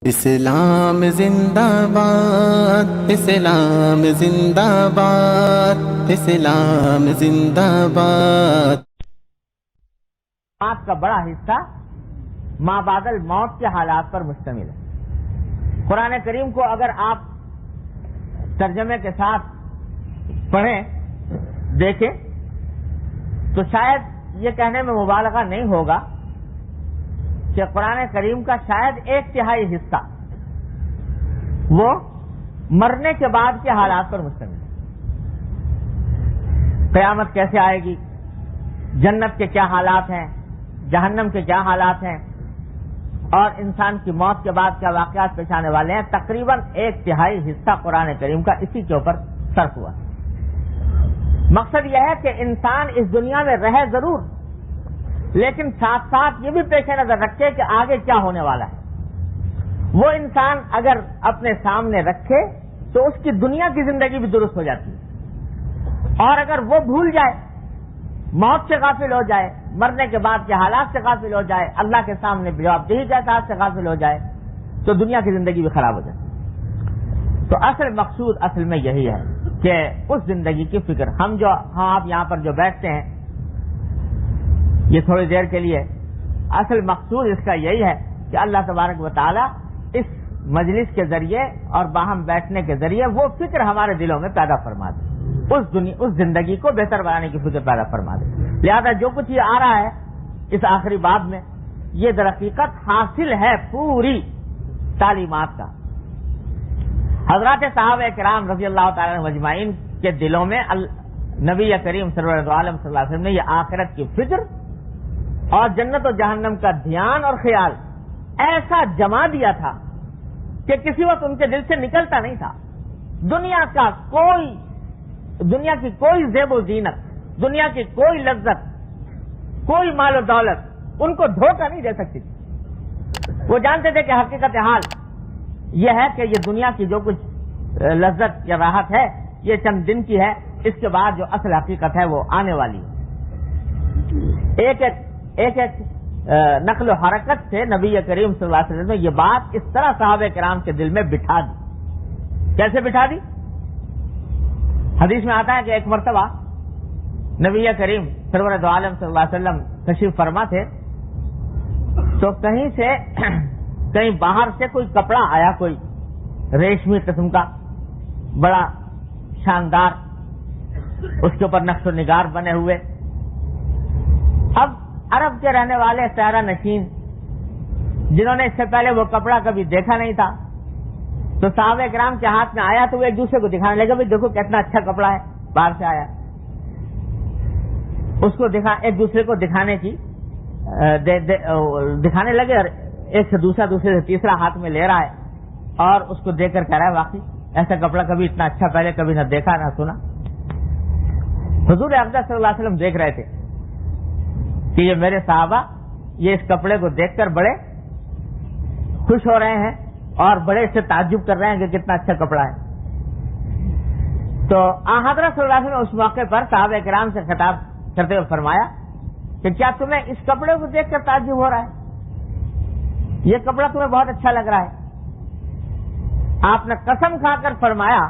اسلام زندہ باد، اسلام زندہ باد، اسلام زندہ باد۔ آج کا بڑا حصہ ما بعد الموت کے حالات پر مشتمل ہے۔ قرآن کریم کو اگر آپ ترجمے کے ساتھ پڑھیں دیکھیں تو شاید یہ کہنے میں مبالغہ نہیں ہوگا کہ قرآن کریم کا شاید 1/3 حصہ وہ مرنے کے بعد کے حالات پر مشتمل ہے۔ قیامت کیسے آئے گی، جنت کے کیا حالات ہیں، جہنم کے کیا حالات ہیں، اور انسان کی موت کے بعد کیا واقعات پیش آنے والے ہیں۔ تقریباً 1/3 حصہ قرآن کریم کا اسی کے اوپر صرف ہوا۔ مقصد یہ ہے کہ انسان اس دنیا میں رہے ضرور، لیکن ساتھ ساتھ یہ بھی پیش نظر رکھے کہ آگے کیا ہونے والا ہے۔ وہ انسان اگر اپنے سامنے رکھے تو اس کی دنیا کی زندگی بھی درست ہو جاتی ہے، اور اگر وہ بھول جائے، موت سے غافل ہو جائے، مرنے کے بعد کے حالات سے غافل ہو جائے، اللہ کے سامنے جواب دہی کے احساس سے غافل ہو جائے تو دنیا کی زندگی بھی خراب ہو جائے۔ تو اصل مقصود اصل میں یہی ہے کہ اس زندگی کی فکر ہم آپ یہاں پر جو بیٹھتے ہیں یہ تھوڑی دیر کے لیے، اصل مقصود اس کا یہی ہے کہ اللہ تبارک و تعالی اس مجلس کے ذریعے اور باہم بیٹھنے کے ذریعے وہ فکر ہمارے دلوں میں پیدا فرما دے، اس زندگی کو بہتر بنانے کی فکر پیدا فرما دے۔ لہذا جو کچھ یہ آ رہا ہے اس آخری باب میں، یہ در حقیقت حاصل ہے پوری تعلیمات کا۔ حضرات صحابہ کرام رضی اللہ تعالی عنہم اجمعین کے دلوں میں نبی کریم سرور عالم صلی اللہ علیہ وسلم نے یہ آخرت کی فکر اور جنت و جہنم کا دھیان اور خیال ایسا جما دیا تھا کہ کسی وقت ان کے دل سے نکلتا نہیں تھا۔ دنیا کی کوئی زیب و زینت، دنیا کی کوئی لذت، کوئی مال و دولت ان کو دھوکہ نہیں دے سکتی تھی۔ وہ جانتے تھے کہ حقیقت حال یہ ہے کہ یہ دنیا کی جو کچھ لذت یا راحت ہے یہ چند دن کی ہے، اس کے بعد جو اصل حقیقت ہے وہ آنے والی ہے۔ ایک نقل و حرکت سے نبی کریم صلی اللہ علیہ وسلم نے یہ بات اس طرح صحابہ کرام کے دل میں بٹھا دی۔ کیسے بٹھا دی؟ حدیث میں آتا ہے کہ ایک مرتبہ نبی کریم سرور عالم صلی اللہ علیہ وسلم تشریف فرما تھے تو کہیں باہر سے کوئی کپڑا آیا، کوئی ریشمی قسم کا بڑا شاندار، اس کے اوپر نقش و نگار بنے ہوئے۔ اب عرب کے رہنے والے سیارہ نشین جنہوں نے اس سے پہلے وہ کپڑا کبھی دیکھا نہیں تھا تو صحابہ کرام کے ہاتھ میں آیا تو وہ ایک دوسرے کو دکھانے لگے، بھائی دیکھو کتنا اچھا کپڑا ہے، باہر سے آیا۔ اس کو ایک دوسرے کو دکھانے لگے، اور ایک سے دوسرے سے تیسرا ہاتھ میں لے رہا ہے اور اس کو دیکھ کر کہہ رہا ہے واقعی ایسا کپڑا کبھی اتنا اچھا پہلے کبھی نہ دیکھا نہ سنا۔ حضور اقدس صلی اللہ علیہ وسلم دیکھ رہے تھے کہ یہ میرے صحابہ یہ اس کپڑے کو دیکھ کر بڑے خوش ہو رہے ہیں اور بڑے اس سے تعجب کر رہے ہیں کہ کتنا اچھا کپڑا ہے۔ تو حضرت صلی اللہ علیہ وسلم نے اس موقع پر صحابہ کرام سے خطاب کرتے ہوئے فرمایا کہ کیا تمہیں اس کپڑے کو دیکھ کر تعجب ہو رہا ہے؟ یہ کپڑا تمہیں بہت اچھا لگ رہا ہے؟ آپ نے قسم کھا کر فرمایا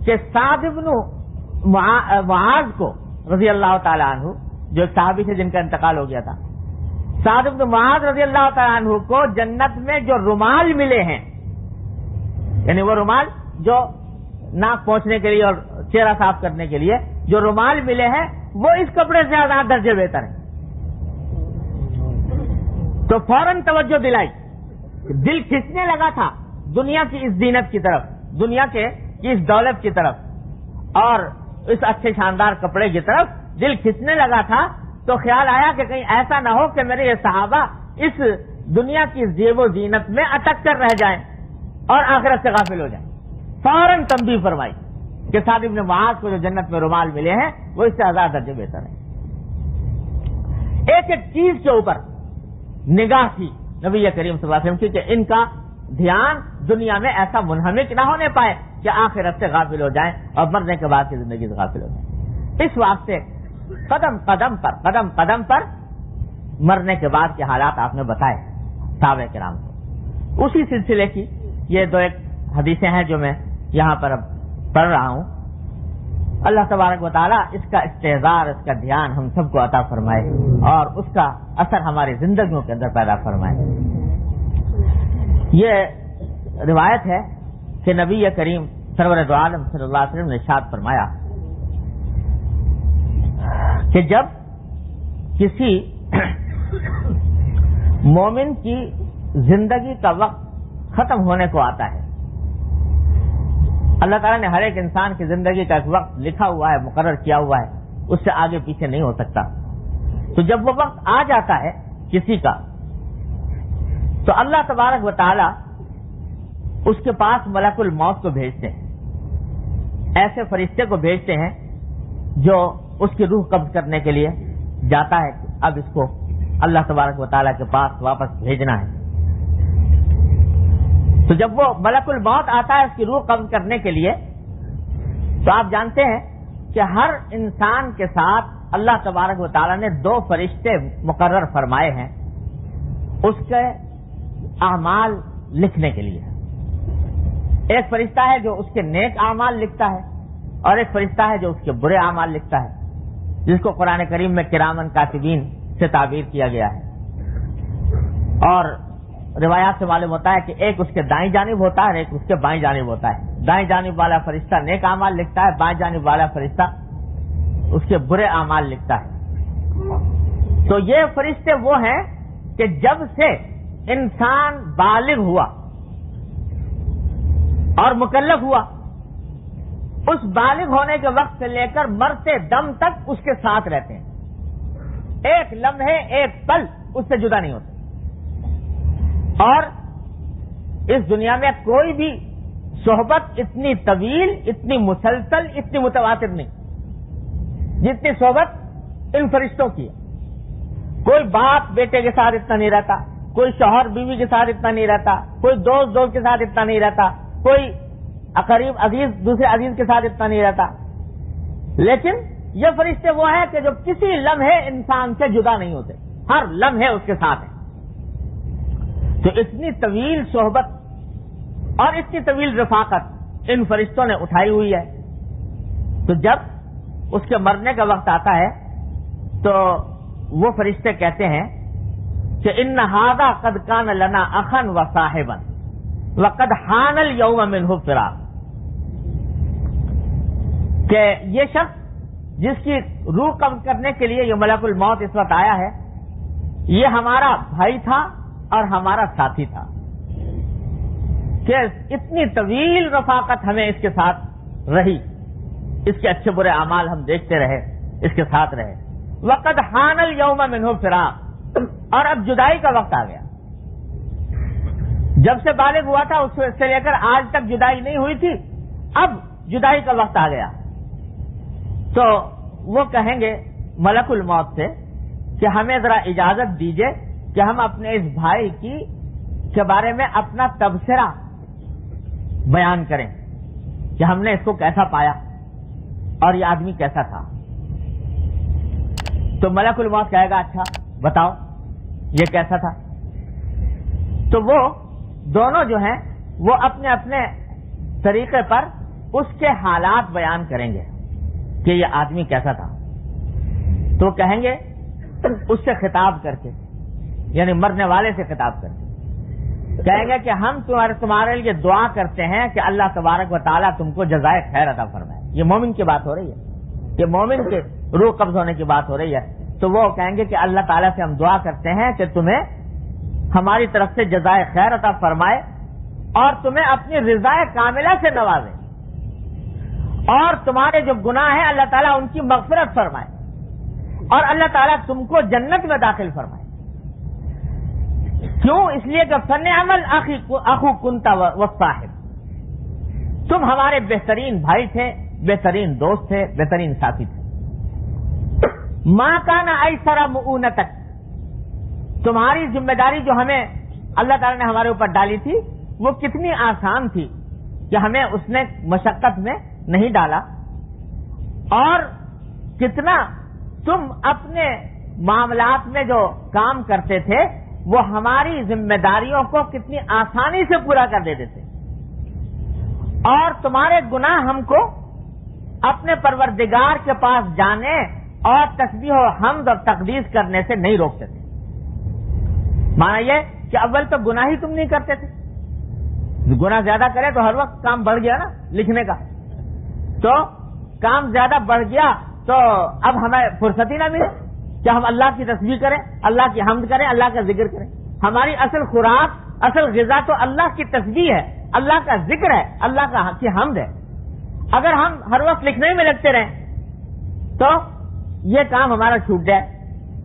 کہ سعد بن معاذ کو رضی اللہ تعالی عنہ، جو ایک صحابی تھے جن کا انتقال ہو گیا تھا، سعد بن معاذ رضی اللہ تعالی عنہ کو جنت میں جو رومال ملے ہیں، یعنی وہ رومال جو ناک پہنچنے کے لیے اور چہرہ صاف کرنے کے لیے جو رومال ملے ہیں، وہ اس کپڑے سے زیادہ درجے بہتر ہیں۔ تو فوراً توجہ دلائی، دل کھنچنے لگا تھا دنیا کی اس زینت کی طرف، دنیا کے اس دولت کی طرف اور اس اچھے شاندار کپڑے کی طرف دل کھنچنے لگا تھا، تو خیال آیا کہ کہیں ایسا نہ ہو کہ میرے یہ صحابہ اس دنیا کی زیب و زینت میں اٹک کر رہ جائیں اور آخرت سے غافل ہو جائیں۔ فوراً تنبیہ فرمائی کہ سعد بن معاذ کو جو جنت میں رومال ملے ہیں وہ اس سے 1000 درجے بہتر ہیں۔ ایک چیز کے اوپر نگاہ تھی نبی کریم صلی اللہ علیہ وسلم کی کہ ان کا دھیان دنیا میں ایسا منہمک نہ ہونے پائے کہ آخرت سے غافل ہو جائیں اور مرنے کے بعد کی زندگی سے غافل ہو جائیں۔ اس واسطے قدم قدم پر مرنے کے بعد کے حالات آپ نے بتائے صحابہ کرام کو، اسی سلسلے کی یہ دو ایک حدیثیں ہیں جو میں یہاں پر اب پڑھ رہا ہوں. اللہ تبارک و تعالیٰ اس کا استحضار، اس کا دھیان ہم سب کو عطا فرمائے اور اس کا اثر ہماری زندگیوں کے اندر پیدا فرمائے. یہ روایت ہے کہ نبی کریم سرور دو عالم صلی اللہ علیہ وسلم نے ارشاد فرمایا کہ جب کسی مومن کی زندگی کا وقت ختم ہونے کو آتا ہے، اللہ تعالیٰ نے ہر ایک انسان کی زندگی کا ایک وقت لکھا ہوا ہے، مقرر کیا ہوا ہے، اس سے آگے پیچھے نہیں ہو سکتا. تو جب وہ وقت آ جاتا ہے کسی کا تو اللہ تبارک و تعالیٰ اس کے پاس ملک الموت کو بھیجتے ہیں، ایسے فرشتے کو بھیجتے ہیں جو اس کی روح قبض کرنے کے لیے جاتا ہے. اب اس کو اللہ تبارک و تعالیٰ کے پاس واپس بھیجنا ہے. تو جب وہ ملک الموت آتا ہے اس کی روح قبض کرنے کے لیے، تو آپ جانتے ہیں کہ ہر انسان کے ساتھ اللہ تبارک و تعالیٰ نے دو فرشتے مقرر فرمائے ہیں اس کے اعمال لکھنے کے لیے. ایک فرشتہ ہے جو اس کے نیک اعمال لکھتا ہے اور ایک فرشتہ ہے جو اس کے برے اعمال لکھتا ہے، جس کو قرآن کریم میں کرامن کاتبین سے تعبیر کیا گیا ہے. اور روایات سے معلوم ہوتا ہے کہ ایک اس کے دائیں جانب ہوتا ہے اور ایک اس کے بائیں جانب ہوتا ہے. دائیں جانب والا فرشتہ نیک اعمال لکھتا ہے، بائیں جانب والا فرشتہ اس کے برے اعمال لکھتا ہے. تو یہ فرشتے وہ ہیں کہ جب سے انسان بالغ ہوا اور مکلف ہوا، اس بالغ ہونے کے وقت سے لے کر مرتے دم تک اس کے ساتھ رہتے ہیں. ایک لمحے ایک پل اس سے جدا نہیں ہوتے. اور اس دنیا میں کوئی بھی صحبت اتنی طویل، اتنی مسلسل، اتنی متواتر نہیں جتنی صحبت ان فرشتوں کی ہے. کوئی باپ بیٹے کے ساتھ اتنا نہیں رہتا، کوئی شوہر بیوی کے ساتھ اتنا نہیں رہتا، کوئی دوست دوست کے ساتھ اتنا نہیں رہتا، کوئی قریب عزیز دوسرے عزیز کے ساتھ اتنا نہیں رہتا. لیکن یہ فرشتے وہ ہیں کہ جو کسی لمحے انسان سے جدا نہیں ہوتے، ہر لمحے اس کے ساتھ ہیں. تو اتنی طویل صحبت اور اتنی طویل رفاقت ان فرشتوں نے اٹھائی ہوئی ہے. تو جب اس کے مرنے کا وقت آتا ہے تو وہ فرشتے کہتے ہیں کہ ان ھذا قد کان لنا اخا و صاحبا وقد حان اليوم منه فراق، کہ یہ شخص جس کی روح قبض کرنے کے لیے یہ ملک الموت اس وقت آیا ہے، یہ ہمارا بھائی تھا اور ہمارا ساتھی تھا، کہ اتنی طویل رفاقت ہمیں اس کے ساتھ رہی، اس کے اچھے برے اعمال ہم دیکھتے رہے، اس کے ساتھ رہے. وقد حان اليوم منه فراق، اور اب جدائی کا وقت آ گیا. جب سے بالغ ہوا تھا اس سے لے کر آج تک جدائی نہیں ہوئی تھی، اب جدائی کا وقت آ گیا. تو وہ کہیں گے ملک الموت سے کہ ہمیں ذرا اجازت دیجئے کہ ہم اپنے اس بھائی کے بارے میں اپنا تبصرہ بیان کریں کہ ہم نے اس کو کیسا پایا اور یہ آدمی کیسا تھا. تو ملک الموت کہے گا اچھا بتاؤ یہ کیسا تھا. تو وہ دونوں جو ہیں وہ اپنے اپنے طریقے پر اس کے حالات بیان کریں گے کہ یہ آدمی کیسا تھا. تو کہیں گے اس سے خطاب کر کے، یعنی مرنے والے سے خطاب کر کے کہیں گے کہ ہم تمہارے لیے دعا کرتے ہیں کہ اللہ تبارک و تعالیٰ تم کو جزائے خیر عطا فرمائے. یہ مومن کی بات ہو رہی ہے، یہ مومن کے روح قبض ہونے کی بات ہو رہی ہے. تو وہ کہیں گے کہ اللہ تعالیٰ سے ہم دعا کرتے ہیں کہ تمہیں ہماری طرف سے جزائے خیر عطا فرمائے اور تمہیں اپنی رضائے کاملہ سے نوازے، اور تمہارے جو گناہ ہیں اللہ تعالیٰ ان کی مغفرت فرمائے، اور اللہ تعالیٰ تم کو جنت میں داخل فرمائے. کیوں؟ اس لیے کہ فنعم الاخو کنت والصاحب، تم ہمارے بہترین بھائی تھے، بہترین دوست تھے، بہترین ساتھی تھے. ما کان ایسر مؤونتک، تمہاری ذمہ داری جو ہمیں اللہ تعالیٰ نے ہمارے اوپر ڈالی تھی وہ کتنی آسان تھی کہ ہمیں اس نے مشقت میں نہیں ڈالا، اور کتنا تم اپنے معاملات میں جو کام کرتے تھے وہ ہماری ذمہ داریوں کو کتنی آسانی سے پورا کر دیتے تھے، اور تمہارے گناہ ہم کو اپنے پروردگار کے پاس جانے اور تسبیح و حمد اور تقدیس کرنے سے نہیں روکتے تھے۔ مانا یہ کہ اول تو گناہ ہی تم نہیں کرتے تھے، گناہ زیادہ کرے تو ہر وقت کام بڑھ گیا نا لکھنے کا، تو کام زیادہ بڑھ گیا تو اب ہمیں فرصت ہی نہ ملے کہ ہم اللہ کی تسبیح کریں، اللہ کی حمد کریں، اللہ کا ذکر کریں۔ ہماری اصل خوراک، اصل غذا تو اللہ کی تسبیح ہے، اللہ کا ذکر ہے، اللہ کی حمد ہے۔ اگر ہم ہر وقت لکھنے میں لگتے رہیں تو یہ کام ہمارا چھوٹ جائے۔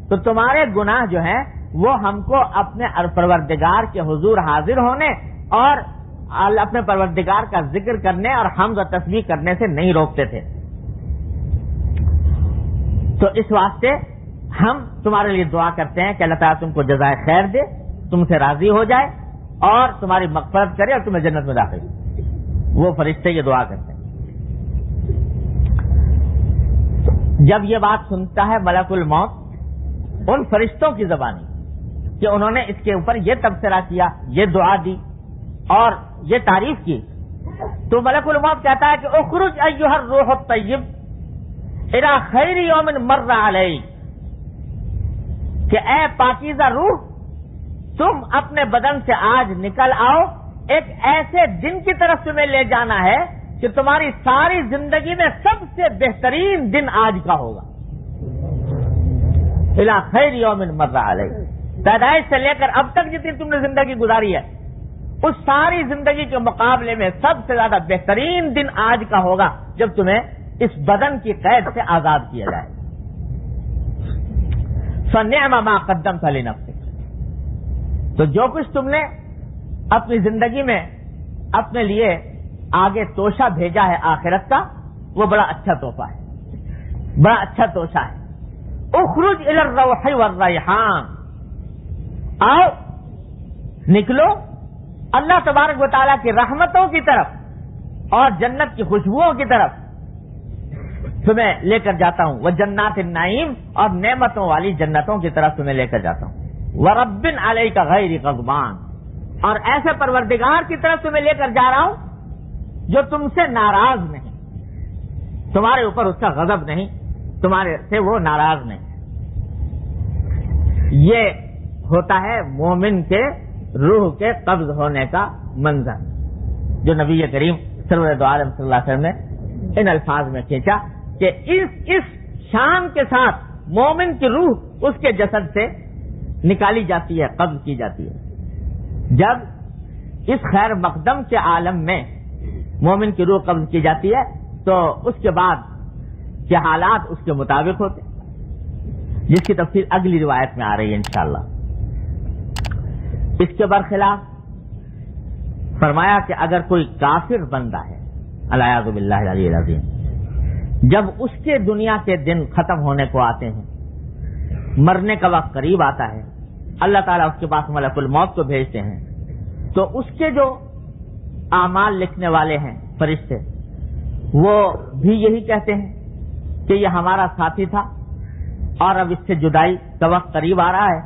تو تمہارے گناہ جو ہیں وہ ہم کو اپنے پروردگار کے حضور حاضر ہونے اور اپنے پروردگار کا ذکر کرنے اور حمد و تسبیح کرنے سے نہیں روکتے تھے۔ تو اس واسطے ہم تمہارے لیے دعا کرتے ہیں کہ اللہ تعالیٰ تم کو جزائے خیر دے، تم سے راضی ہو جائے اور تمہاری مغفرت کرے اور تمہیں جنت میں داخل کرے۔ وہ فرشتے یہ دعا کرتے ہیں۔ جب یہ بات سنتا ہے ملک الموت ان فرشتوں کی زبانی کہ انہوں نے اس کے اوپر یہ تبصرہ کیا، یہ دعا دی اور یہ تعریف کی، تو ملک الموت کہتا ہے کہ اخرج ایھا الروح الطیب الی خیر یوم مر علیک، کہ اے پاکیزہ روح تم اپنے بدن سے آج نکل آؤ، ایک ایسے دن کی طرف تمہیں لے جانا ہے کہ تمہاری ساری زندگی میں سب سے بہترین دن آج کا ہوگا۔ الی خیر یوم مر علیک، پیدائش سے لے کر اب تک جتنی تم نے زندگی گزاری ہے اس ساری زندگی کے مقابلے میں سب سے زیادہ بہترین دن آج کا ہوگا جب تمہیں اس بدن کی قید سے آزاد کیا جائے۔ فَنِعْمَ مَا قَدَّمْتَ لِنَفْسِكَ، تو جو کچھ تم نے اپنی زندگی میں اپنے لیے آگے توشہ بھیجا ہے آخرت کا، وہ بڑا اچھا تحفہ ہے، بڑا اچھا توشہ ہے۔ اخرج الی الروح والریحان، آؤ نکلو اللہ تبارک و تعالیٰ کی رحمتوں کی طرف اور جنت کی خوشبوؤں کی طرف تمہیں لے کر جاتا ہوں، وجنات النعیم، اور نعمتوں والی جنتوں کی طرف تمہیں لے کر جاتا ہوں، ورب علیک غیر غضبان، اور ایسے پروردگار کی طرف تمہیں لے کر جا رہا ہوں جو تم سے ناراض نہیں، تمہارے اوپر اس کا غضب نہیں، تمہارے سے وہ ناراض نہیں۔ یہ ہوتا ہے مومن کے روح کے قبض ہونے کا منظر جو نبی کریم سرور دو عالم صلی اللہ علیہ وسلم نے ان الفاظ میں کھینچا کہ اس شان کے ساتھ مومن کی روح اس کے جسد سے نکالی جاتی ہے، قبض کی جاتی ہے۔ جب اس خیر مقدم کے عالم میں مومن کی روح قبض کی جاتی ہے تو اس کے بعد کے حالات اس کے مطابق ہوتے، جس کی تفصیل اگلی روایت میں آ رہی ہے انشاءاللہ۔ اس کے برخلاف فرمایا کہ اگر کوئی کافر بندہ ہے الیاذ باللہ العلی العظیم، جب اس کے دنیا کے دن ختم ہونے کو آتے ہیں، مرنے کا وقت قریب آتا ہے، اللہ تعالیٰ اس کے پاس ملک الموت کو بھیجتے ہیں، تو اس کے جو اعمال لکھنے والے ہیں فرشتے، وہ بھی یہی کہتے ہیں کہ یہ ہمارا ساتھی تھا اور اب اس سے جدائی کا وقت قریب آ رہا ہے،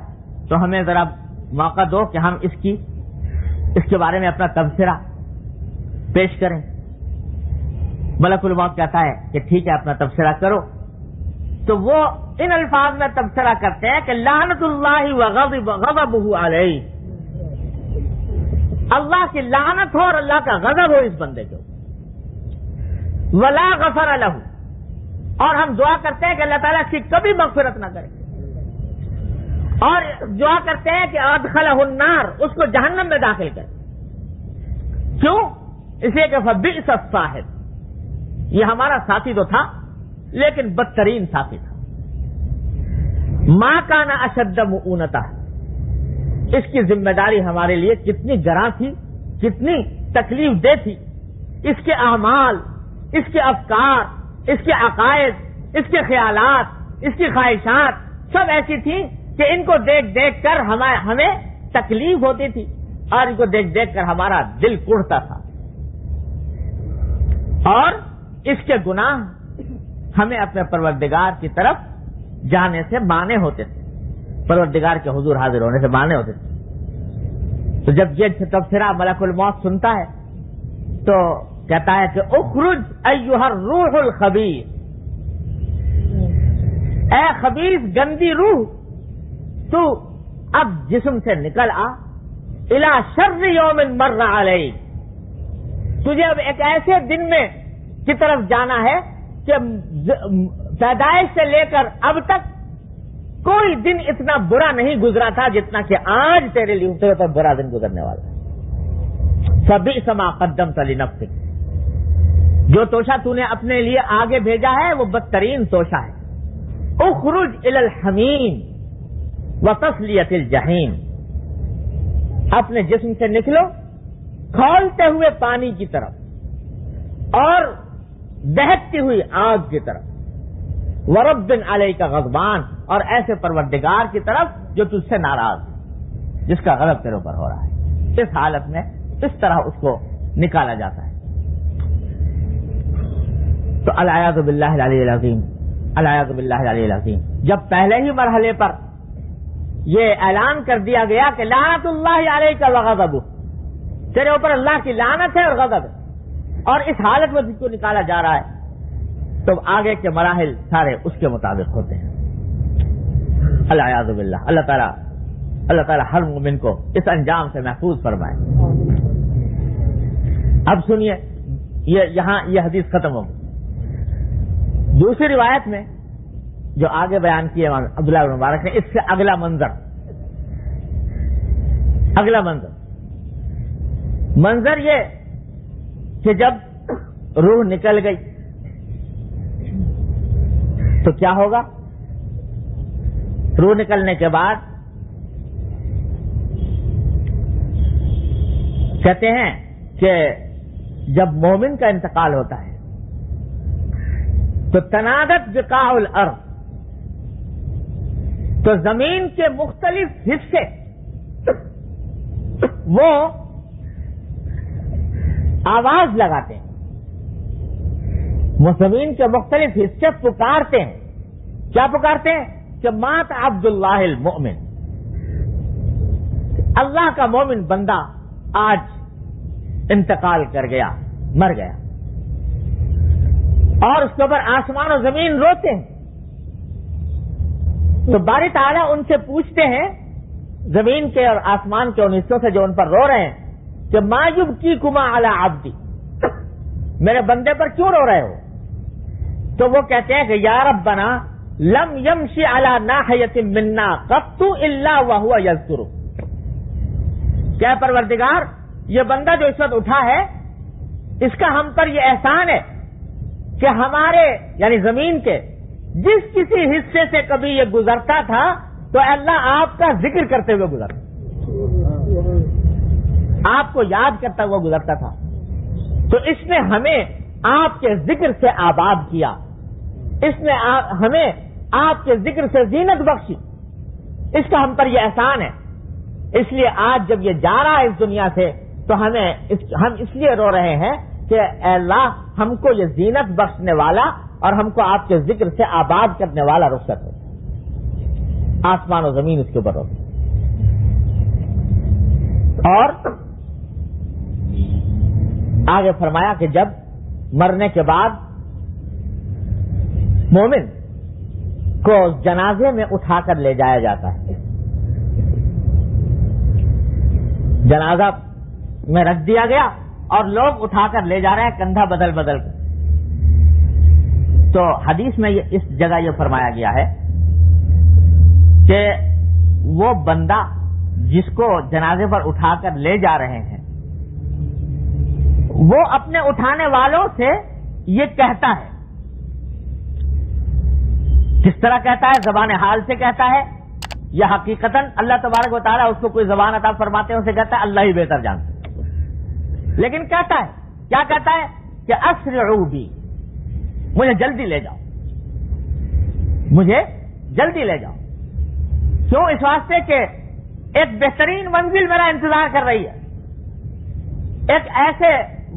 تو ہمیں ذرا موقع دو کہ ہم اس کے بارے میں اپنا تبصرہ پیش کریں۔ ملک الموت کہتا ہے کہ ٹھیک ہے اپنا تبصرہ کرو، تو وہ ان الفاظ میں تبصرہ کرتے ہیں کہ لعنت اللہ وغضبہ علیہ، اللہ کی لعنت ہو اور اللہ کا غضب ہو اس بندے کو، ولا غفر لہ، اور ہم دعا کرتے ہیں کہ اللہ تعالیٰ اس کی کبھی مغفرت نہ کرے، اور دعا کرتے ہیں کہ ادخلہ النار، اس کو جہنم میں داخل کرے۔ کیوں؟ اس لیے کہ فبئس الصاحب، یہ ہمارا ساتھی تو تھا لیکن بدترین ساتھی تھا۔ ما کان اشد مؤونتہ، اس کی ذمہ داری ہمارے لیے کتنی گراں تھی، کتنی تکلیف دہ تھی۔ اس کے اعمال، اس کے افکار، اس کے عقائد، اس کے خیالات، اس کی خواہشات سب ایسی تھیں کہ ان کو دیکھ دیکھ کر ہمیں تکلیف ہوتی تھی اور ان کو دیکھ دیکھ کر ہمارا دل کڑتا تھا، اور اس کے گناہ ہمیں اپنے پروردگار کی طرف جانے سے مانے ہوتے تھے۔ پروردگار کے حضور حاضر ہونے سے مانے ہوتے تھے. تو جب یہ تبصرہ ملک الموت سنتا ہے تو کہتا ہے کہ اخرج ایھا الروح الخبیث، اے خبیث گندی روح، تو اب جسم سے نکل آ، الی شر یوم مر علیک، تجھے اب ایک ایسے دن میں کی طرف جانا ہے کہ پیدائش سے لے کر اب تک کوئی دن اتنا برا نہیں گزرا تھا جتنا کہ آج تیرے لیے تیرے پر برا دن گزرنے والا ہے. فبئس ما قدمت لنفسک، جو توشہ تو نے اپنے لیے آگے بھیجا ہے وہ بدترین توشہ ہے. اخرج الی الحمیم وتصلیۃ الجحیم، اپنے جسم سے نکلو کھولتے ہوئے پانی کی طرف اور دہتی ہوئی آگ کی طرف، ورب علیک غضبان، اور ایسے پروردگار کی طرف جو تجھ سے ناراض ہے، جس کا غضب تیرے اوپر ہو رہا ہے. اس حالت میں اس طرح اس کو نکالا جاتا ہے. تو العیاذ باللہ العلی العظیم، العیاذ باللہ العلی العظیم، جب پہلے ہی مرحلے پر یہ اعلان کر دیا گیا کہ لعنت اللہ علیک وغضبہ، تیرے اوپر اللہ کی لعنت ہے اور غضب ہے، اور اس حالت میں جس کو نکالا جا رہا ہے، تو آگے کے مراحل سارے اس کے مطابق ہوتے ہیں. العیاذ باللہ، اللہ تعالی ہر مومن کو اس انجام سے محفوظ فرمائے. اب سنیے، یہاں یہ حدیث ختم ہوگی. دوسری روایت میں جو آگے بیان کیے عبداللہ بن مبارک نے، اس سے اگلا منظر یہ کہ جب روح نکل گئی تو کیا ہوگا؟ روح نکلنے کے بعد کہتے ہیں کہ جب مومن کا انتقال ہوتا ہے تو تنادت بقاع الارض، تو زمین کے مختلف حصے وہ آواز لگاتے ہیں، وہ زمین کے مختلف حصے پکارتے ہیں. کیا پکارتے ہیں؟ کہ مات عبداللہ المؤمن، اللہ کا مومن بندہ آج انتقال کر گیا، مر گیا. اور اس کے اوپر آسمان و زمین روتے ہیں. تو باری تعالیٰ ان سے پوچھتے ہیں، زمین کے اور آسمان کے ان حصوں سے جو ان پر رو رہے ہیں، کہ ما یبکیکما علی عبدی، میرے بندے پر کیوں رو رہے ہو؟ تو وہ کہتے ہیں کہ یا ربنا لم یمشی علی ناحیۃ منا قط الا وهو یذکر، کیا پروردگار یہ بندہ جو اس وقت اٹھا ہے اس کا ہم پر یہ احسان ہے کہ ہمارے یعنی زمین کے جس کسی حصے سے کبھی یہ گزرتا تھا تو اللہ آپ کا ذکر کرتے ہوئے گزرتا، آپ کو یاد کرتا ہوا گزرتا تھا. تو اس نے ہمیں آپ کے ذکر سے آباد کیا، اس نے ہمیں آپ کے ذکر سے زینت بخشی، اس کا ہم پر یہ احسان ہے. اس لیے آج جب یہ جا رہا ہے اس دنیا سے تو ہم اس لیے رو رہے ہیں کہ اے اللہ ہم کو یہ زینت بخشنے والا اور ہم کو آپ کے ذکر سے آباد کرنے والا رخصت ہو. آسمان و زمین اس کے اوپر ہوتی. اور آگے فرمایا کہ جب مرنے کے بعد مومن کو جنازے میں اٹھا کر لے جایا جاتا ہے، جنازہ میں رکھ دیا گیا اور لوگ اٹھا کر لے جا رہے ہیں کندھا بدل بدل کر. تو حدیث میں اس جگہ یہ فرمایا گیا ہے کہ وہ بندہ جس کو جنازے پر اٹھا کر لے جا رہے ہیں وہ اپنے اٹھانے والوں سے یہ کہتا ہے. کس طرح کہتا ہے؟ زبان حال سے کہتا ہے یا حقیقتاً اللہ تبارک و تعالیٰ اس کو کوئی زبان عطا فرماتے ہیں، اسے کہتا ہے اللہ ہی بہتر جانتا ہے. لیکن کہتا ہے، کیا کہتا ہے؟ کہ اسرعوا بی، مجھے جلدی لے جاؤ، مجھے جلدی لے جاؤ. کیوں؟ اس واسطے کہ ایک بہترین منزل میرا انتظار کر رہی ہے، ایک ایسے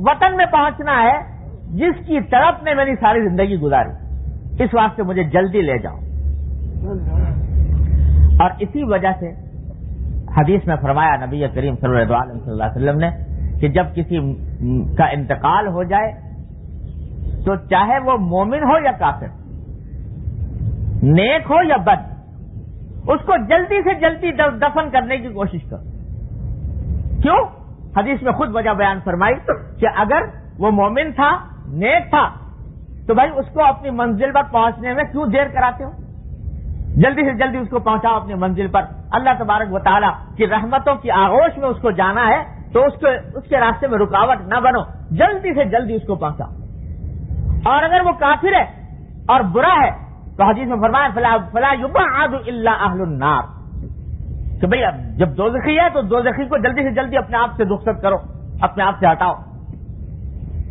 وطن میں پہنچنا ہے جس کی طرف میں میری ساری زندگی گزاری، اس واسطے مجھے جلدی لے جاؤ. اور اسی وجہ سے حدیث میں فرمایا نبی کریم صلی اللہ علیہ وسلم نے کہ جب کسی کا انتقال ہو جائے تو چاہے وہ مومن ہو یا کافر، نیک ہو یا بد، اس کو جلدی سے جلدی دفن کرنے کی کوشش کرو۔ کیوں؟ حدیث میں خود وجہ بیان فرمائی کہ اگر وہ مومن تھا، نیک تھا، تو بھائی اس کو اپنی منزل پر پہنچنے میں کیوں دیر کراتے ہو؟ جلدی سے جلدی اس کو پہنچاؤ اپنی منزل پر۔ اللہ تبارک و تعالیٰ کی رحمتوں کی آغوش میں اس کو جانا ہے تو اس کے راستے میں رکاوٹ نہ بنو، جلدی سے جلدی اس کو پہنچاؤ۔ اور اگر وہ کافر ہے اور برا ہے تو حدیث میں فرمایا فلا یبعد الا اہل النار، کہ بھئی اب جب دوزخی ہے تو دوزخی کو جلدی سے جلدی اپنے آپ سے رخصت کرو، اپنے آپ سے ہٹاؤ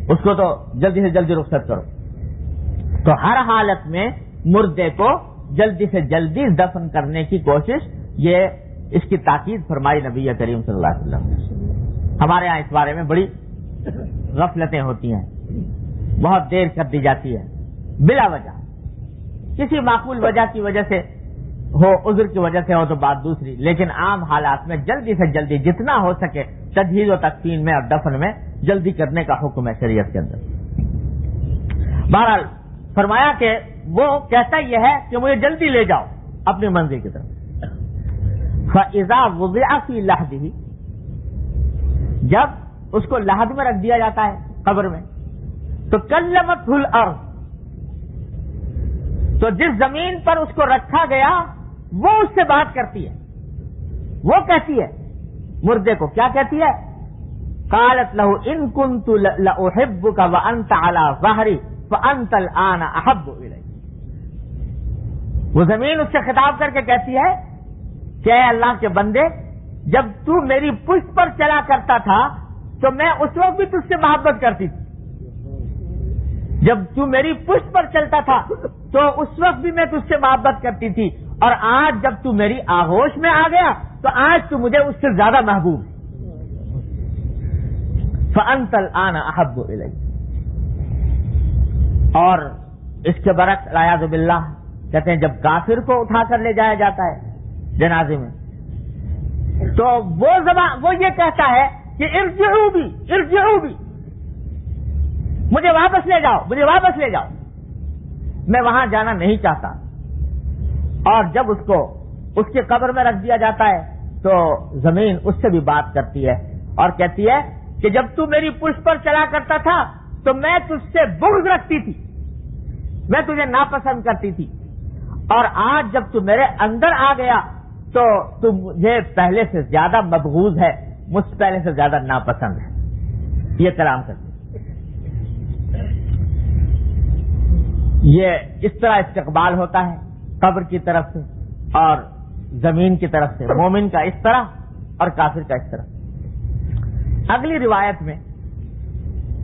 اس کو، تو جلدی سے جلدی رخصت کرو۔ تو ہر حالت میں مردے کو جلدی سے جلدی دفن کرنے کی کوشش، یہ اس کی تاکید فرمائی نبی کریم صلی اللہ علیہ وسلم نے۔ ہمارے ہاں اس بارے میں بڑی غفلتیں ہوتی ہیں، بہت دیر کر دی جاتی ہے بلا وجہ، کسی معقول وجہ کی وجہ سے ہو، عذر کی وجہ سے ہو تو بات دوسری، لیکن عام حالات میں جلدی سے جلدی جتنا ہو سکے تجہیز و تکفین میں اور دفن میں جلدی کرنے کا حکم ہے شریعت کے اندر۔ بہرحال فرمایا کہ وہ کہتا یہ ہے کہ مجھے جلدی لے جاؤ اپنی منزل کی طرف۔ فَإِذَا وُضِعَ فِي لَحْدِهِ، جب اس کو لحد میں رکھ دیا جاتا ہے قبر میں، تو کلمتہ الارض، تو جس زمین پر اس کو رکھا گیا وہ اس سے بات کرتی ہے، وہ کہتی ہے مردے کو، کیا کہتی ہے؟ قالت له ان كنت لاحبك وانت على ظهري فانت الان احب الي، وہ زمین اس سے خطاب کر کے کہتی ہے کہ اے اللہ کے بندے، جب تو میری پشت پر چلا کرتا تھا تو میں اس وقت بھی تجھ سے محبت کرتی تھی، جب تو میری پشت پر چلتا تھا تو اس وقت بھی میں تجھ سے محبت کرتی تھی، اور آج جب تو میری آغوش میں آ گیا تو آج تو مجھے اس سے زیادہ محبوب ہے۔ فأنت الآن أحب إلي۔ اور اس کے برعکس والعیاذ باللہ کہتے ہیں جب کافر کو اٹھا کر لے جایا جاتا ہے جنازے میں تو وہ یہ کہتا ہے کہ ارجعوا بی ارجعوا بی، مجھے واپس لے جاؤ، مجھے واپس لے جاؤ، میں وہاں جانا نہیں چاہتا۔ اور جب اس کو اس کی قبر میں رکھ دیا جاتا ہے تو زمین اس سے بھی بات کرتی ہے اور کہتی ہے کہ جب تو میری پشت پر چلا کرتا تھا تو میں تجھ سے بغض رکھتی تھی، میں تجھے ناپسند کرتی تھی، اور آج جب تو میرے اندر آ گیا تو تو مجھے پہلے سے زیادہ مبغوض ہے، مجھ سے پہلے سے زیادہ ناپسند ہے۔ یہ کلام کرتی ہے۔ یہ اس طرح استقبال ہوتا ہے قبر کی طرف سے اور زمین کی طرف سے، مومن کا اس طرح اور کافر کا اس طرح۔ اگلی روایت میں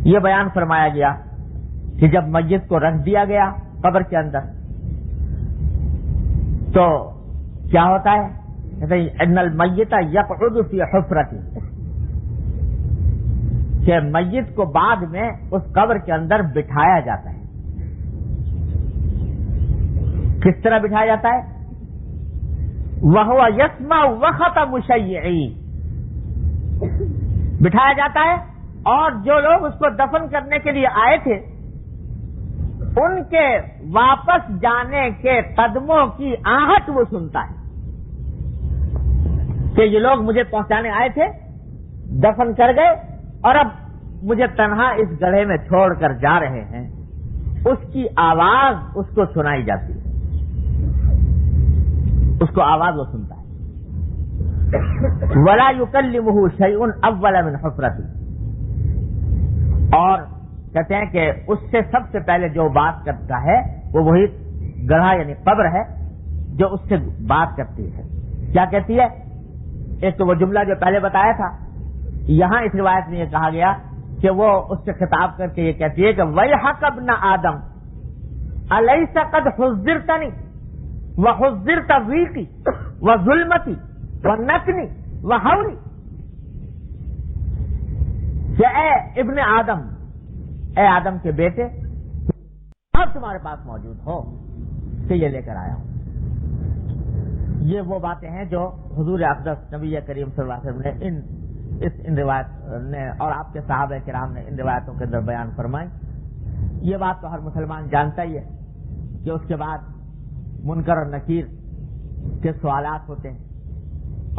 یہ بیان فرمایا گیا کہ جب میت کو رکھ دیا گیا قبر کے اندر تو کیا ہوتا ہے؟ کہتے ہیں ان المیت یقعد فی حفرۃ، کہ میت کو بعد میں اس قبر کے اندر بٹھایا جاتا ہے۔ کس طرح بٹھایا جاتا ہے؟ وَهُوَ يَسْمَعُ وَخَطَ مُشَيِّعِي، بٹھایا جاتا ہے اور جو لوگ اس کو دفن کرنے کے لیے آئے تھے ان کے واپس جانے کے قدموں کی آہٹ وہ سنتا ہے کہ یہ لوگ مجھے پہنچانے آئے تھے، دفن کر گئے اور اب مجھے تنہا اس گڑھے میں چھوڑ کر جا رہے ہیں، اس کی آواز اس کو سنائی جاتی ہے، اس کو آواز وہ سنتا ہے۔ وَلَا يُكَلِّمُهُ شَيْءٌ أَوَّلَ مِنْ حُفْرَتِهِ، اور کہتے ہیں کہ اس سے سب سے پہلے جو بات کرتا ہے وہ وہی گڑھا یعنی قبر ہے جو اس سے بات کرتی ہے۔ کیا کہتی ہے؟ ایک تو وہ جملہ جو پہلے بتایا تھا، یہاں اس روایت میں یہ کہا گیا کہ وہ اس سے خطاب کر کے یہ کہتی ہے کہ وَيْحَكَ ابْنَ آدم أَلَيْسَ قَدْ حُذِّرْتَنِي وَحُذِّرْتَ ضِيقِي وَظُلْمَتِي وَنَتْنِي وَحَوْلِي، کہ اے ابن آدم، اے آدم کے بیٹے، اب تمہارے پاس موجود ہو کہ یہ لے کر آیا ہوں، یہ وہ باتیں ہیں جو حضور اقدس نبی کریم صلی اللہ علیہ وسلم نے ان روایت نے اور آپ کے صحابہ کرام نے ان روایتوں کے اندر بیان فرمائی. یہ بات تو ہر مسلمان جانتا ہی ہے کہ اس کے بعد منکر اور نکیر کے سوالات ہوتے ہیں،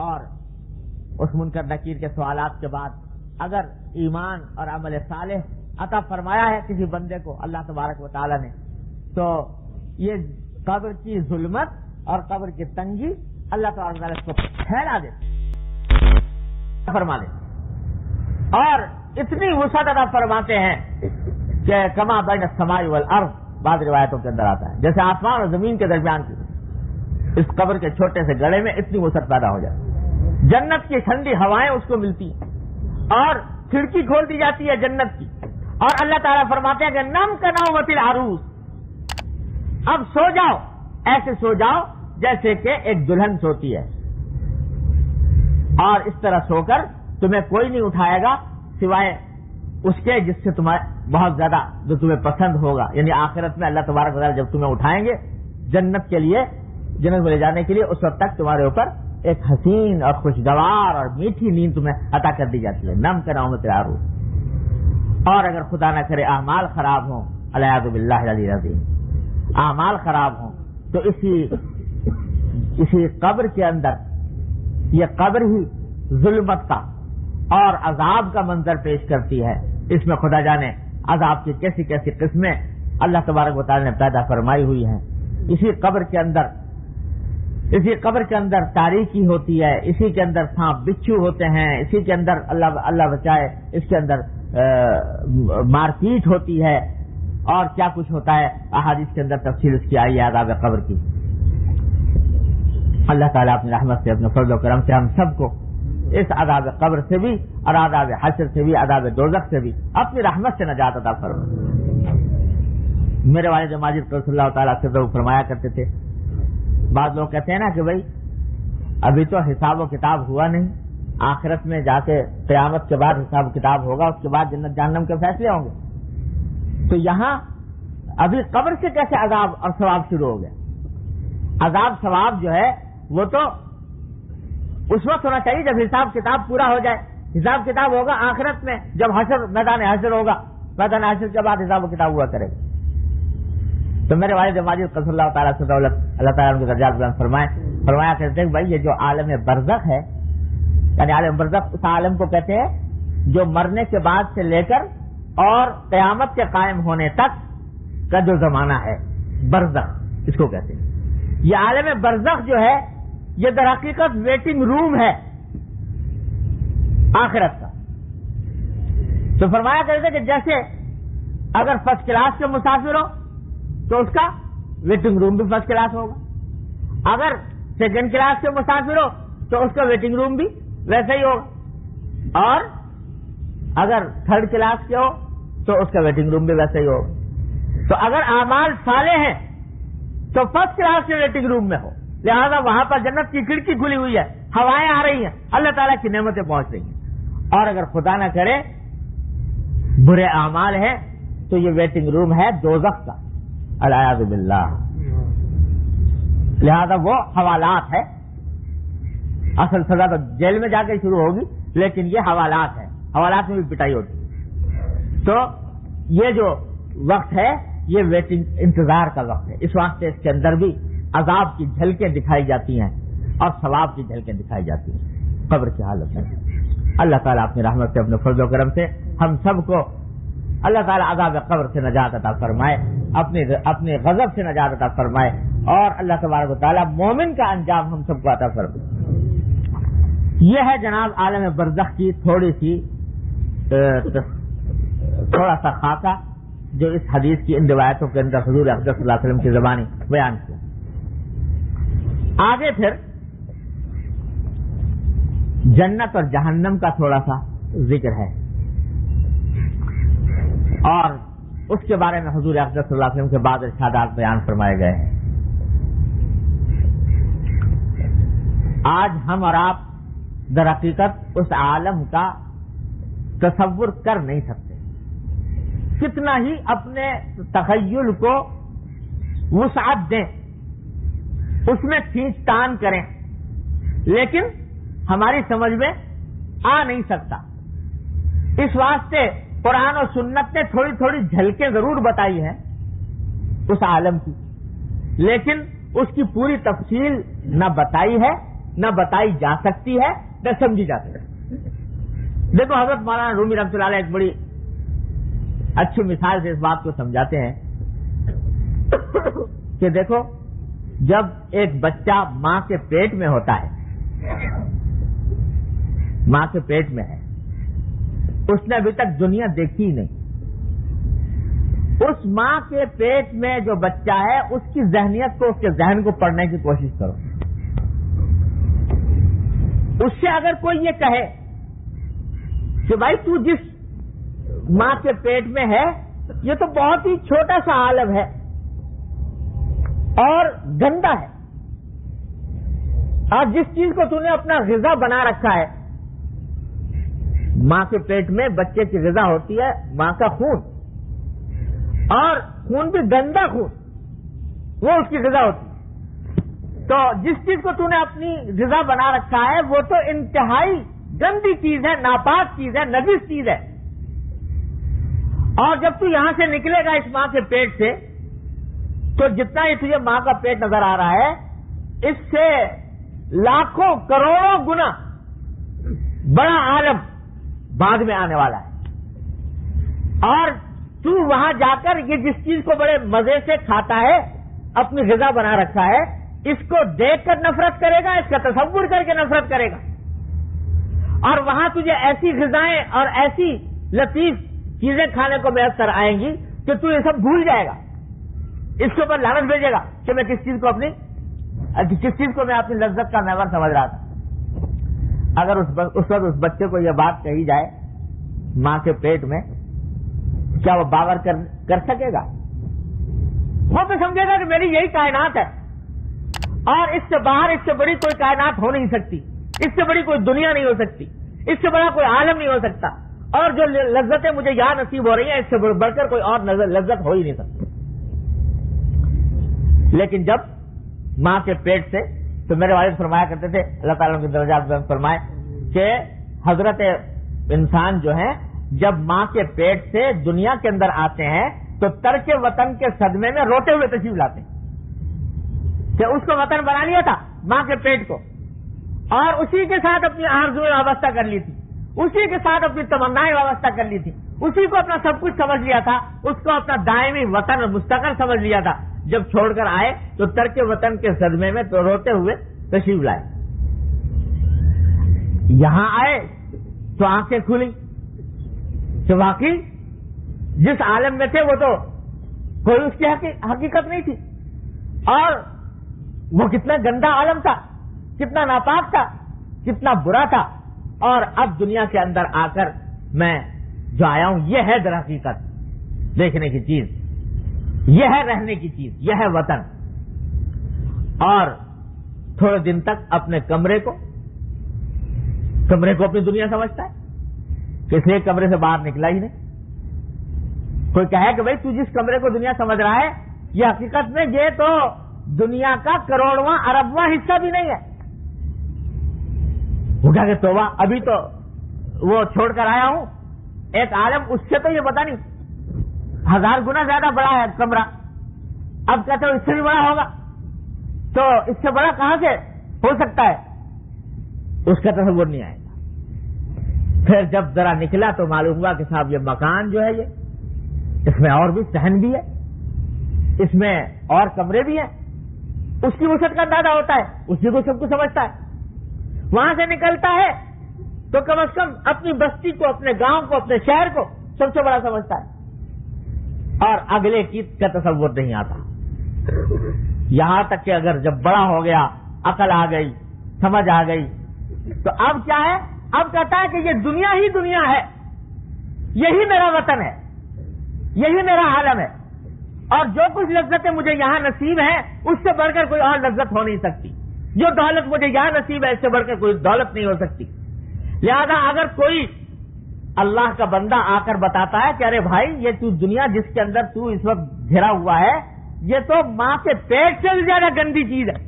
اور اس منکر نکیر کے سوالات کے بعد اگر ایمان اور عمل صالح عطا فرمایا ہے کسی بندے کو اللہ تبارک و تعالی نے، تو یہ قبر کی ظلمت اور قبر کی تنگی اللہ تبارک و تعالی اس کو پھیلا دیتے فرما دیتے، اور اتنی وسعت عطا فرماتے ہیں کہ کما بین السماء والارض بعض روایتوں کے اندر آتا ہے جیسے آسمان اور زمین کے درمیان کی اس قبر کے چھوٹے سے گڑے میں اتنی وسعت پیدا ہو جائے. جنت کی ٹھنڈی ہوائیں اس کو ملتی ہیں اور کھڑکی کھول دی جاتی ہے جنت کی، اور اللہ تعالیٰ فرماتے ہیں کہ نم کنومت العروس، اب سو جاؤ، ایسے سو جاؤ جیسے کہ ایک دلہن سوتی ہے، اور اس طرح سو کر تمہیں کوئی نہیں اٹھائے گا سوائے اس کے جس سے تمہیں بہت زیادہ جو تمہیں پسند ہوگا. یعنی آخرت میں اللہ تبارک و تعالیٰ جب تمہیں اٹھائیں گے جنت کے لیے، جنت میں لے جانے کے لیے، اس وقت تک تمہارے اوپر ایک حسین اور خوشگوار اور میٹھی نیند تمہیں عطا کر دی جاتی ہے. نم کنومت العروس. اور اگر خدا نہ کرے اعمال خراب ہوں، العیاذ باللہ العلی العظیم، اعمال خراب ہوں، تو اسی قبر کے اندر یہ قبر ہی ظلمت کا اور عذاب کا منظر پیش کرتی ہے. اس میں خدا جانے عذاب کی کیسی کیسی قسمیں اللہ تبارک و تعالی نے پیدا فرمائی ہوئی ہیں. اسی قبر کے اندر تاریکی ہوتی ہے، اسی کے اندر سانپ بچھو ہوتے ہیں، اسی کے اندر اللہ بچائے اس کے اندر مار پیٹ ہوتی ہے، اور کیا کچھ ہوتا ہے احادیث کے اندر تفصیل اس کی آئی ہے عذاب قبر کی. اللہ تعالیٰ اپنی رحمت سے، اپنے فضل و کرم سے ہم سب کو اس عذاب قبر سے بھی اور عذاب حشر سے بھی، عذاب دوزخ سے بھی اپنی رحمت سے نجات عطا فرمائے. میرے والد ماجد صلی اللہ تعالیٰ سے فرمایا کرتے تھے، بعض لوگ کہتے ہیں نا کہ بھائی ابھی تو حساب و کتاب ہوا نہیں، آخرت میں جا کے قیامت کے بعد حساب و کتاب ہوگا، اس کے بعد جنت جہنم کے فیصلے ہوں گے، تو یہاں ابھی قبر سے کیسے عذاب اور ثواب شروع ہو گیا؟ عذاب ثواب جو ہے وہ تو اس وقت ہونا چاہیے جب حساب کتاب پورا ہو جائے. حساب کتاب ہوگا آخرت میں جب حشر، میدان حشر ہوگا، میدان حشر کے بعد حساب و کتاب ہوا کرے گا. تو میرے والد ماجد صلی اللہ تعالیٰ سے اللہ تعالیٰ ان کے درجات بلند فرمایا کرتے ہیں بھائی یہ جو عالم برزخ ہے، یعنی عالم برزخ اس عالم کو کہتے ہیں جو مرنے کے بعد سے لے کر اور قیامت کے قائم ہونے تک کا جو زمانہ ہے، برزخ اس کو کہتے ہیں. یہ عالم برزخ جو ہے یہ در حقیقت ویٹنگ روم ہے آخرت کا. تو فرمایا کرتے کہ جیسے اگر فرسٹ کلاس کے مسافر ہو تو اس کا ویٹنگ روم بھی فرسٹ کلاس ہوگا، اگر سیکنڈ کلاس کے مسافر ہو تو اس کا ویٹنگ روم بھی ویسا ہی ہوگا، اور اگر تھرڈ کلاس کے ہو تو اس کا ویٹنگ روم بھی ویسا ہی ہوگا. تو اگر اعمال صالح ہیں تو فرسٹ کلاس کے ویٹنگ روم میں ہو، لہذا وہاں پر جنت کی کھڑکی کھلی ہوئی ہے، ہوائیں آ رہی ہیں، اللہ تعالیٰ کی نعمتیں پہنچ رہی ہیں. اور اگر خدا نہ کرے برے اعمال ہیں تو یہ ویٹنگ روم ہے دوزخ کا، العیاذ باللہ. لہذا وہ حوالات ہے، اصل سزا تو جیل میں جا کے شروع ہوگی، لیکن یہ حوالات ہے، حوالات میں بھی پٹائی ہوتی ہے. تو یہ جو وقت ہے یہ ویٹنگ، انتظار کا وقت ہے. اس واسطے اس کے اندر بھی عذاب کی جھلکیں دکھائی جاتی ہیں اور ثواب کی جھلکیں دکھائی جاتی ہیں قبر کی حالت میں. اللہ تعالیٰ اپنی رحمت سے، اپنے فضل و کرم سے ہم سب کو اللہ تعالیٰ عذاب قبر سے نجات عطا فرمائے، اپنے غضب سے نجات عطا فرمائے، اور اللہ تبارک و تعالیٰ مومن کا انجام ہم سب کو عطا فرمائے. یہ ہے جناب عالم برزخ کی تھوڑا سا خاکہ جو اس حدیث کی ان روایتوں کے اندر حضور اقدس صلی اللہ علیہ وسلم کی زبانی بیان کیا. آگے پھر جنت اور جہنم کا تھوڑا سا ذکر ہے، اور اس کے بارے میں حضور اقدس صلی اللہ علیہ وسلم کے بعد ارشادات بیان فرمائے گئے ہیں. آج ہم اور آپ در حقیقت اس عالم کا تصور کر نہیں سکتے، کتنا ہی اپنے تخیل کو وسعت دیں اس میں کھینچ تان کریں، لیکن ہماری سمجھ میں آ نہیں سکتا۔ اس واسطے قرآن اور سنت نے تھوڑی تھوڑی جھلکیں ضرور بتائی ہیں اس عالم کی، لیکن اس کی پوری تفصیل نہ بتائی ہے، نہ بتائی جا سکتی ہے، نہ سمجھی جا سکتی۔ دیکھو حضرت مولانا رومی رحمۃ اللہ علیہ ایک بڑی اچھی مثال سے اس بات کو سمجھاتے ہیں کہ دیکھو، جب ایک بچہ ماں کے پیٹ میں ہوتا ہے، ماں کے پیٹ میں ہے، اس نے ابھی تک دنیا دیکھی ہی نہیں، اس ماں کے پیٹ میں جو بچہ ہے اس کی ذہنیت کو، اس کے ذہن کو پڑھنے کی کوشش کرو۔ اس سے اگر کوئی یہ کہے کہ بھائی تو جس ماں کے پیٹ میں ہے یہ تو بہت ہی چھوٹا سا عالم ہے اور گندا ہے، اور جس چیز کو تو نے اپنا غذا بنا رکھا ہے، ماں کے پیٹ میں بچے کی غذا ہوتی ہے ماں کا خون، اور خون بھی گندا خون، وہ اس کی غذا ہوتی ہے۔ تو جس چیز کو تو نے اپنی غذا بنا رکھا ہے وہ تو انتہائی گندی چیز ہے، ناپاک چیز ہے، نجس چیز ہے، اور جب تو یہاں سے نکلے گا اس ماں کے پیٹ سے، تو جتنا ہی تجھے ماں کا پیٹ نظر آ رہا ہے اس سے لاکھوں کروڑوں گنا بڑا عالم بعد میں آنے والا ہے، اور تو وہاں جا کر یہ جس چیز کو بڑے مزے سے کھاتا ہے، اپنی غذا بنا رکھا ہے، اس کو دیکھ کر نفرت کرے گا، اس کا تصور کر کے نفرت کرے گا، اور وہاں تجھے ایسی غذائیں اور ایسی لطیف چیزیں کھانے کو میسر آئیں گی کہ تو یہ سب بھول جائے گا، اس کے اوپر لعنت بھیجے گا کہ میں کس چیز کو میں اپنی لذت کا محور سمجھ رہا تھا۔ اگر اس وقت اس بچے کو یہ بات کہی جائے ماں کے پیٹ میں، کیا وہ باور کر سکے گا؟ وہ تو سمجھے گا کہ میری یہی کائنات ہے، اور اس سے باہر، اس سے بڑی کوئی کائنات ہو نہیں سکتی، اس سے بڑی کوئی دنیا نہیں ہو سکتی، اس سے بڑا کوئی عالم نہیں ہو سکتا، اور جو لذتیں مجھے یہاں نصیب ہو رہی ہیں اس سے بڑھ کر کوئی اور لذت ہو ہی نہیں سکتی۔ لیکن جب ماں کے پیٹ سے، تو میرے والد فرمایا کرتے تھے، اللہ تعالیٰ کے درجات بلند فرمائے، کہ حضرت انسان جو ہے جب ماں کے پیٹ سے دنیا کے اندر آتے ہیں تو ترک وطن کے صدمے میں روتے ہوئے تشریف لاتے ہیں کہ اس کو وطن بنا لیا تھا ماں کے پیٹ کو، اور اسی کے ساتھ اپنی آرزویں وابستہ کر لی تھی، اسی کے ساتھ اپنی تمنائیں وابستہ کر لی تھی، اسی کو اپنا سب کچھ سمجھ لیا تھا، اس کو اپنا دائمی وطن مستقر سمجھ لیا تھا۔ جب چھوڑ کر آئے تو ترک وطن کے صدمے میں تو روتے ہوئے تشریف لائے۔ یہاں آئے تو آنکھیں کھلی کہ واقعی جس عالم میں تھے وہ تو کوئی اس کی حقیقت نہیں تھی، اور وہ کتنا گندا عالم تھا، کتنا ناپاک تھا، کتنا برا تھا، اور اب دنیا کے اندر آ کر میں جو آیا ہوں یہ ہے در حقیقت دیکھنے کی چیز، یہ ہے رہنے کی چیز، یہ ہے وطن۔ اور تھوڑے دن تک اپنے کمرے کو اپنی دنیا سمجھتا ہے، کہ اس لیے کمرے سے باہر نکلا ہی نہیں۔ کوئی کہے کہ بھائی تو جس کمرے کو دنیا سمجھ رہا ہے یہ حقیقت میں یہ تو دنیا کا کروڑواں اربواں حصہ بھی نہیں ہے۔ وہ کہا کہ توبہ، ابھی تو وہ چھوڑ کر آیا ہوں ایک عالم، اس سے تو یہ پتا نہیں 1000 گنا زیادہ بڑا ہے کمرہ، اب کہتے ہو اس سے بھی بڑا ہوگا، تو اس سے بڑا کہاں سے ہو سکتا ہے؟ اس کا تصور نہیں آئے گا۔ پھر جب ذرا نکلا تو معلوم ہوا کہ صاحب یہ مکان جو ہے یہ، اس میں اور بھی صحن بھی ہے، اس میں اور کمرے بھی ہیں، اس کی وسعت کا اندازہ ہوتا ہے، اسی کو سب کو سمجھتا ہے۔ وہاں سے نکلتا ہے تو کم از کم اپنی بستی کو، اپنے گاؤں کو، اپنے شہر کو سب سے بڑا سمجھتا ہے، اور اگلے کی کا تصور نہیں آتا۔ یہاں تک کہ اگر جب بڑا ہو گیا، عقل آ گئی، سمجھ آ گئی، تو اب کیا ہے؟ اب کہتا ہے کہ یہ دنیا ہی دنیا ہے، یہی میرا وطن ہے، یہی میرا عالم ہے، اور جو کچھ لذتیں مجھے یہاں نصیب ہیں اس سے بڑھ کر کوئی اور لذت ہو نہیں سکتی، جو دولت مجھے یہاں نصیب ہے اس سے بڑھ کر کوئی دولت نہیں ہو سکتی۔ لہذا اگر کوئی اللہ کا بندہ آ کر بتاتا ہے کہ ارے بھائی یہ تو دنیا جس کے اندر تو اس وقت گھرا ہوا ہے یہ تو ماں کے پیٹ سے بھی زیادہ گندی چیز ہے،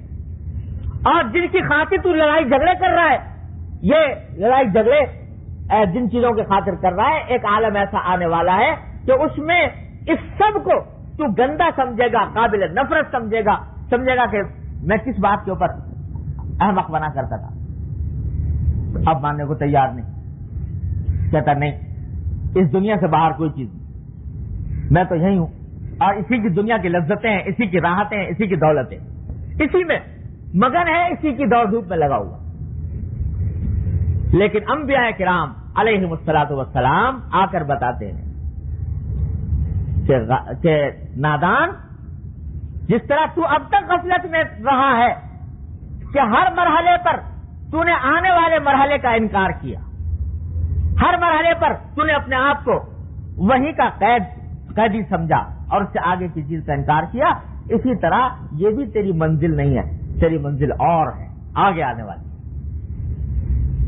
اور جن کی خاطر تو لڑائی جھگڑے کر رہا ہے، یہ لڑائی جھگڑے جن چیزوں کی خاطر کر رہا ہے، ایک عالم ایسا آنے والا ہے کہ اس میں اس سب کو تو گندا سمجھے گا، قابل نفرت سمجھے گا کہ میں کس بات کے اوپر احمق بنا کرتا تھا، اب ماننے کو تیار نہیں، کہتا نہیں اس دنیا سے باہر کوئی چیز نہیں، میں تو یہی ہوں اور اسی کی دنیا کی لذتیں ہیں، اسی کی راحتیں ہیں، اسی کی دولتیں، اسی میں مگن ہے، اسی کی دوڑ دھوپ میں لگا ہوا۔ لیکن انبیاء کرام علیہم الصلوۃ والسلام آ کر بتاتے ہیں کہ نادان، جس طرح تو اب تک غفلت میں رہا ہے کہ ہر مرحلے پر تو نے آنے والے مرحلے کا انکار کیا، ہر مرحلے پر تو نے اپنے آپ کو وہی کا قیدی سمجھا اور اس سے آگے کی چیز کا انکار کیا، اسی طرح یہ بھی تیری منزل نہیں ہے، تیری منزل اور ہے آگے آنے والی۔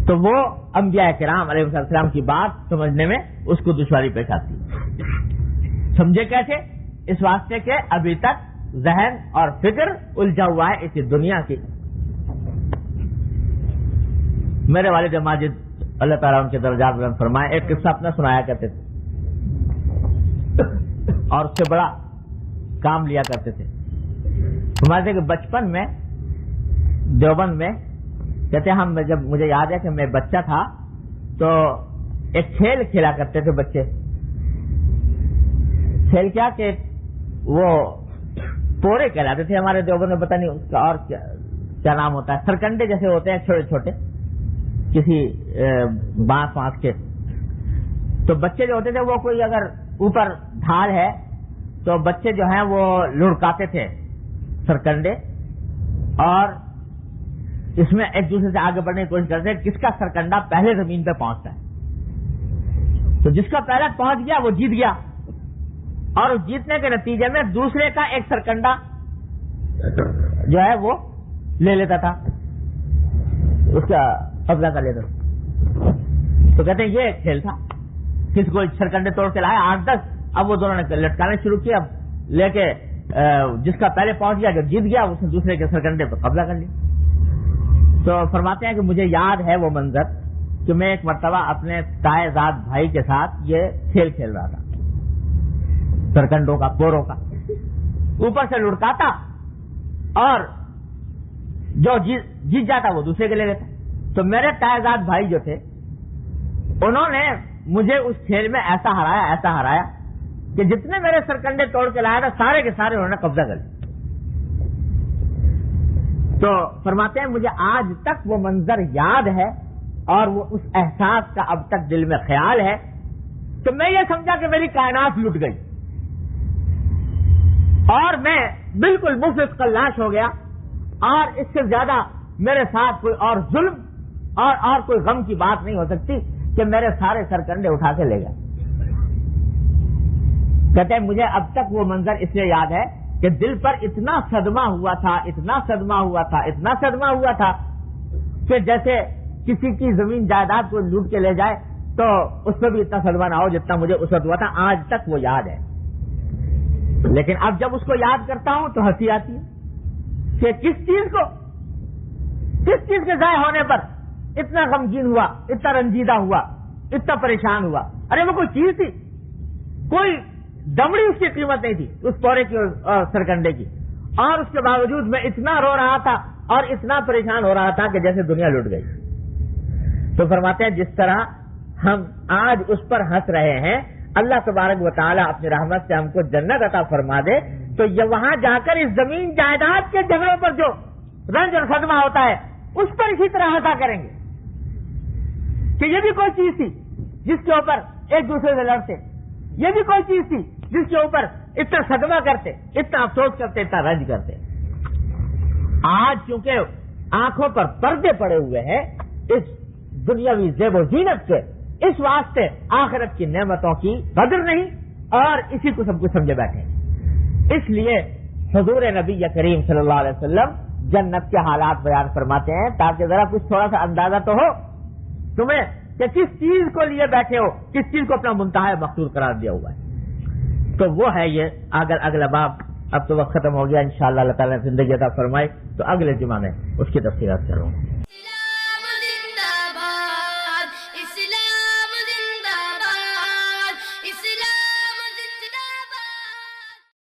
تو وہ انبیاء کرام علیہ السلام کی بات سمجھنے میں اس کو دشواری پیش آتی ہے۔ سمجھے کیسے؟ اس واسطے کہ ابھی تک ذہن اور فکر الجھا ہوا ہے اسی دنیا کی۔ میرے والد ماجد اللہ تعالیٰ ان کے درجات بلند فرمائے ایک قصہ اپنا سنایا کرتے تھے اور اس سے بڑا کام لیا کرتے تھے۔ ہمارے کہ بچپن میں دیوبند میں کہتے ہیں ہم جب مجھے یاد ہے کہ میں بچہ تھا تو ایک کھیل کھیلا کرتے تھے بچے۔ کھیل کیا کہ وہ پورے کہلاتے تھے ہمارے دیوبند میں، پتہ نہیں اس کا اور کیا نام ہوتا ہے، سرکنڈے جیسے ہوتے ہیں چھوٹے چھوٹے کسی بانس کے۔ تو بچے جو ہوتے تھے وہ کوئی اگر اوپر ڈھال ہے تو بچے جو ہیں وہ لڑکاتے تھے سرکنڈے اور اس میں ایک دوسرے سے آگے بڑھنے کی کوشش کرتے ہیں کس کا سرکنڈا پہلے زمین پہ پہنچتا ہے۔ تو جس کا پہلے پہنچ گیا وہ جیت گیا اور اس جیتنے کے نتیجے میں دوسرے کا ایک سرکنڈا جو ہے وہ لے لیتا تھا، اس کا قبضہ کر لیتا تھا۔ تو کہتے ہیں یہ کھیل تھا، کسی کو سرکنڈے توڑ کے لائے 8-10، اب وہ دونوں نے لٹکانے شروع کیا، اب لے کے جس کا پہلے پہنچ گیا جو جیت گیا اس نے دوسرے کے سرکنڈے پر قبضہ کر لیا۔ تو فرماتے ہیں کہ مجھے یاد ہے وہ منظر کہ میں ایک مرتبہ اپنے تائے زاد بھائی کے ساتھ یہ کھیل کھیل رہا تھا، سرکنڈوں کا، پوروں کا، اوپر سے لڑکاتا اور جو جیت جاتا وہ دوسرے کے لے لیتا۔ تو میرے تائے زاد بھائی جو تھے انہوں نے مجھے اس کھیل میں ایسا ہرایا کہ جتنے میرے سرکنڈے توڑ کے لایا تھا سارے کے سارے انہوں نے قبضہ کر لیا۔ تو فرماتے ہیں مجھے آج تک وہ منظر یاد ہے اور وہ اس احساس کا اب تک دل میں خیال ہے کہ میں یہ سمجھا کہ میری کائنات لٹ گئی اور میں بالکل مفلس قلاش ہو گیا اور اس سے زیادہ میرے ساتھ کوئی اور ظلم اور کوئی غم کی بات نہیں ہو سکتی کہ میرے سارے سرکنڈے اٹھا کے لے گئے۔ کہتے ہیں مجھے اب تک وہ منظر اس لیے یاد ہے کہ دل پر اتنا صدمہ ہوا تھا کہ جیسے کسی کی زمین جائیداد کو لوٹ کے لے جائے تو اس میں بھی اتنا صدمہ نہ ہو جتنا مجھے اس وقت ہوا تھا۔ آج تک وہ یاد ہے، لیکن اب جب اس کو یاد کرتا ہوں تو ہنسی آتی ہے کہ کس چیز کے ضائع ہونے پر اتنا غمگین ہوا، اتنا رنجیدہ ہوا، اتنا پریشان ہوا۔ ارے وہ کوئی چیز تھی، کوئی دمڑی اس کی قیمت نہیں تھی اس پورے کی اور سرکنڈے کی، اور اس کے باوجود میں اتنا رو رہا تھا اور اتنا پریشان ہو رہا تھا کہ جیسے دنیا لٹ گئی۔ تو فرماتے ہیں جس طرح ہم آج اس پر ہنس رہے ہیں، اللہ تبارک و تعالیٰ اپنی رحمت سے ہم کو جنت عطا فرما دے تو یہ وہاں جا کر اس زمین جائیداد کے جھگڑوں پر جو رنج اور صدمہ ہوتا ہے اس پر اسی طرح ہنسا کریں گے کہ یہ بھی کوئی چیز تھی جس کے اوپر ایک دوسرے سے لڑتے، یہ بھی کوئی چیز تھی جس کے اوپر اتنا صدمہ کرتے، اتنا افسوس کرتے، اتنا رنج کرتے۔ آج چونکہ آنکھوں پر پردے پڑے ہوئے ہیں اس دنیاوی زیب و زینت کے، اس واسطے آخرت کی نعمتوں کی قدر نہیں اور اسی کو سب کچھ سمجھے بیٹھے۔ اس لیے حضور نبی کریم صلی اللہ علیہ وسلم جنت کے حالات بیان فرماتے ہیں تاکہ ذرا کچھ تھوڑا سا اندازہ تو ہو تمہیں کہ کس چیز کو لیے بیٹھے ہو، کس چیز کو اپنا منتہا مقصود قرار دیا ہوا ہے۔ تو وہ ہے یہ اگلا باب۔ اب تو وقت ختم ہو گیا، انشاءاللہ اللہ تعالیٰ نے زندگی عطا فرمائے۔ تو اگلے جمعہ میں اس کی تفصیلات کروں گا.